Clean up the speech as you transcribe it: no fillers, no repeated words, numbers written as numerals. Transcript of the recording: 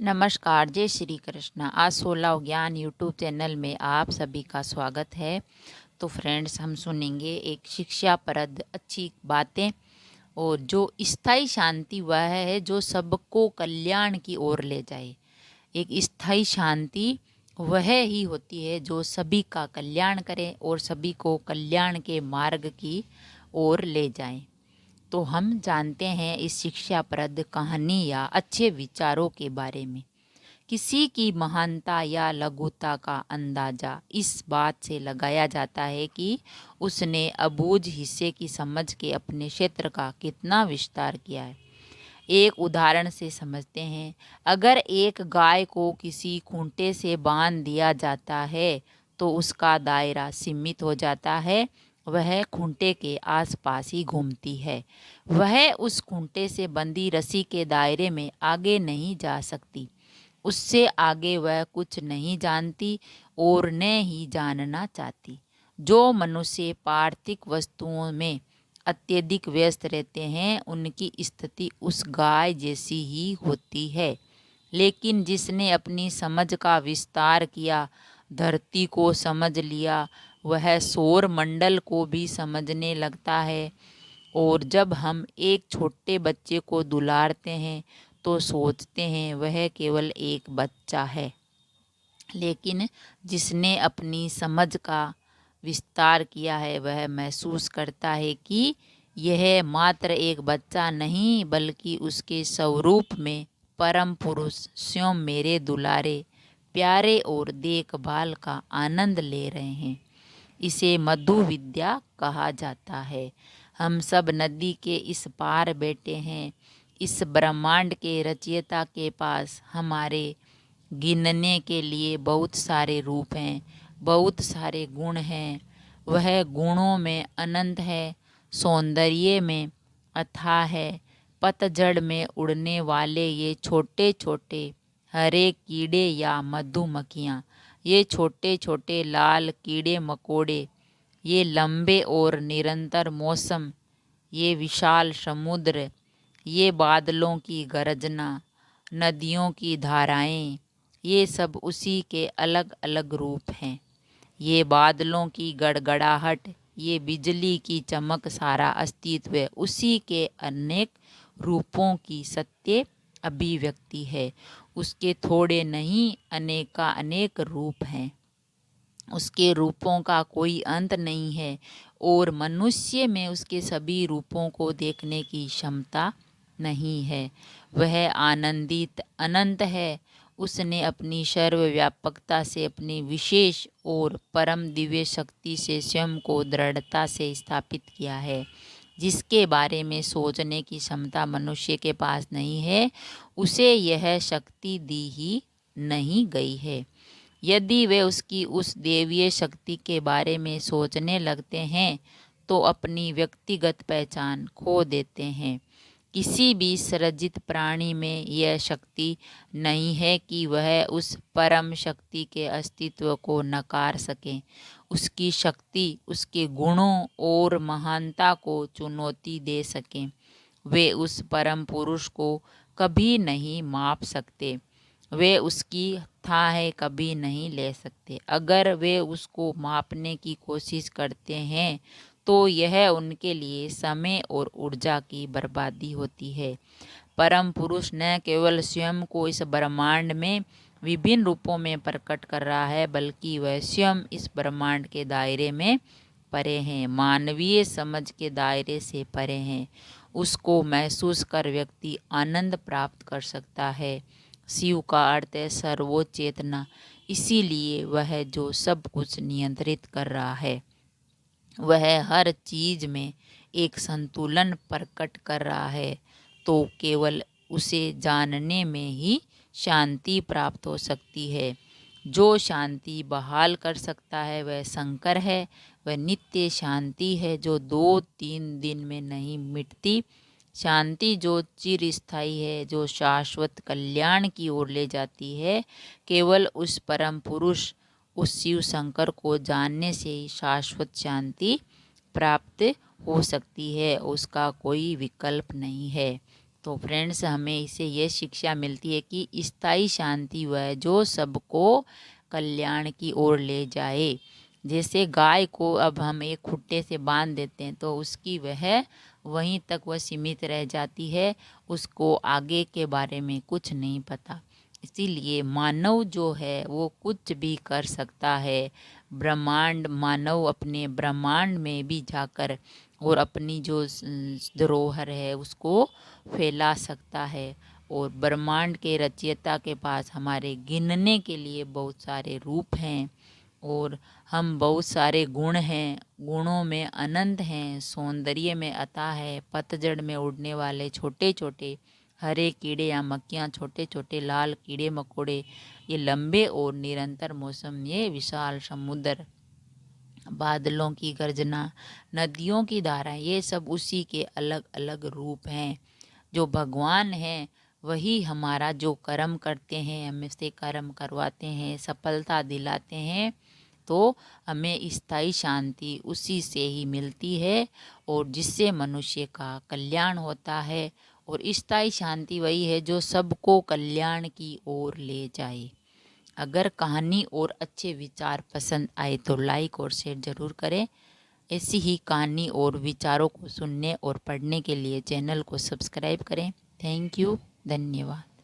नमस्कार, जय श्री कृष्ण। आज 16 ज्ञान यूट्यूब चैनल में आप सभी का स्वागत है। तो फ्रेंड्स, हम सुनेंगे एक शिक्षाप्रद अच्छी बातें और जो स्थायी शांति वह है जो सबको कल्याण की ओर ले जाए। एक स्थायी शांति वह ही होती है जो सभी का कल्याण करे और सभी को कल्याण के मार्ग की ओर ले जाए। तो हम जानते हैं इस शिक्षाप्रद कहानी या अच्छे विचारों के बारे में। किसी की महानता या लघुता का अंदाजा इस बात से लगाया जाता है कि उसने अबूझ हिस्से की समझ के अपने क्षेत्र का कितना विस्तार किया है। एक उदाहरण से समझते हैं। अगर एक गाय को किसी खूंटे से बांध दिया जाता है तो उसका दायरा सीमित हो जाता है। वह खूंटे के आसपास ही घूमती है। वह उस खूंटे से बंधी रस्सी के दायरे में आगे नहीं जा सकती। उससे आगे वह कुछ नहीं जानती और न ही जानना चाहती। जो मनुष्य पार्थिव वस्तुओं में अत्यधिक व्यस्त रहते हैं उनकी स्थिति उस गाय जैसी ही होती है। लेकिन जिसने अपनी समझ का विस्तार किया, धरती को समझ लिया, वह सौर मंडल को भी समझने लगता है। और जब हम एक छोटे बच्चे को दुलारते हैं तो सोचते हैं वह केवल एक बच्चा है। लेकिन जिसने अपनी समझ का विस्तार किया है वह महसूस करता है कि यह मात्र एक बच्चा नहीं बल्कि उसके स्वरूप में परम पुरुष स्वयं मेरे दुलारे प्यारे और देखभाल का आनंद ले रहे हैं। इसे मधु विद्या कहा जाता है। हम सब नदी के इस पार बैठे हैं। इस ब्रह्मांड के रचयिता के पास हमारे गिनने के लिए बहुत सारे रूप हैं, बहुत सारे गुण हैं। वह गुणों में अनंत है, सौंदर्य में अथाह है। पतझड़ में उड़ने वाले ये छोटे छोटे हरे कीड़े या मधुमक्खियाँ, ये छोटे छोटे लाल कीड़े मकोड़े, ये लंबे और निरंतर मौसम, ये विशाल समुद्र, ये बादलों की गरजना, नदियों की धाराएं, ये सब उसी के अलग अलग रूप हैं। ये बादलों की गड़गड़ाहट, ये बिजली की चमक, सारा अस्तित्व उसी के अनेक रूपों की सत्य अभिव्यक्ति है। उसके थोड़े नहीं अनेका अनेक रूप हैं। उसके रूपों का कोई अंत नहीं है और मनुष्य में उसके सभी रूपों को देखने की क्षमता नहीं है। वह आनंदित अनंत है। उसने अपनी सर्वव्यापकता से, अपनी विशेष और परम दिव्य शक्ति से स्वयं को दृढ़ता से स्थापित किया है। जिसके बारे में सोचने की क्षमता मनुष्य के पास नहीं है, उसे यह शक्ति दी ही नहीं गई है। यदि वे उसकी उस देवीय शक्ति के बारे में सोचने लगते हैं तो अपनी व्यक्तिगत पहचान खो देते हैं। किसी भी सृजित प्राणी में यह शक्ति नहीं है कि वह उस परम शक्ति के अस्तित्व को नकार सके, उसकी शक्ति, उसके गुणों और महानता को चुनौती दे सकें। वे उस परम पुरुष को कभी नहीं माप सकते। वे उसकी थाह कभी नहीं ले सकते। अगर वे उसको मापने की कोशिश करते हैं तो यह उनके लिए समय और ऊर्जा की बर्बादी होती है। परम पुरुष न केवल स्वयं को इस ब्रह्मांड में विभिन्न रूपों में प्रकट कर रहा है बल्कि वह स्वयं इस ब्रह्मांड के दायरे में परे हैं, मानवीय समझ के दायरे से परे हैं। उसको महसूस कर व्यक्ति आनंद प्राप्त कर सकता है। शिव का अर्थ है सर्वोच्च चेतना, इसीलिए वह जो सब कुछ नियंत्रित कर रहा है, वह हर चीज में एक संतुलन प्रकट कर रहा है। तो केवल उसे जानने में ही शांति प्राप्त हो सकती है। जो शांति बहाल कर सकता है वह शंकर है। वह नित्य शांति है जो 2-3 दिन में नहीं मिटती। शांति जो चिरस्थायी है, जो शाश्वत कल्याण की ओर ले जाती है। केवल उस परम पुरुष, उस शिव शंकर को जानने से ही शाश्वत शांति प्राप्त हो सकती है। उसका कोई विकल्प नहीं है। तो फ्रेंड्स, हमें इससे ये शिक्षा मिलती है कि स्थायी शांति वह जो सबको कल्याण की ओर ले जाए। जैसे गाय को अब हम एक खुट्टे से बांध देते हैं तो उसकी वह वहीं तक वह सीमित रह जाती है, उसको आगे के बारे में कुछ नहीं पता। इसीलिए मानव जो है वो कुछ भी कर सकता है। ब्रह्मांड मानव अपने ब्रह्मांड में भी जाकर और अपनी जो धरोहर है उसको फैला सकता है। और ब्रह्मांड के रचयिता के पास हमारे गिनने के लिए बहुत सारे रूप हैं और हम बहुत सारे गुण हैं, गुणों में अनंत हैं, सौंदर्य में अथाह है। पतझड़ में उड़ने वाले छोटे छोटे हरे कीड़े या मक्खियाँ, छोटे छोटे लाल कीड़े मकोड़े, ये लंबे और निरंतर मौसम, ये विशाल समुद्र, बादलों की गर्जना, नदियों की धारा, ये सब उसी के अलग अलग रूप हैं। जो भगवान हैं वही हमारा जो कर्म करते हैं, हमें से कर्म करवाते हैं, सफलता दिलाते हैं, तो हमें स्थायी शांति उसी से ही मिलती है और जिससे मनुष्य का कल्याण होता है। और स्थायी शांति वही है जो सबको कल्याण की ओर ले जाए। अगर कहानी और अच्छे विचार पसंद आए तो लाइक और शेयर ज़रूर करें। ऐसी ही कहानी और विचारों को सुनने और पढ़ने के लिए चैनल को सब्सक्राइब करें। थैंक यू, धन्यवाद।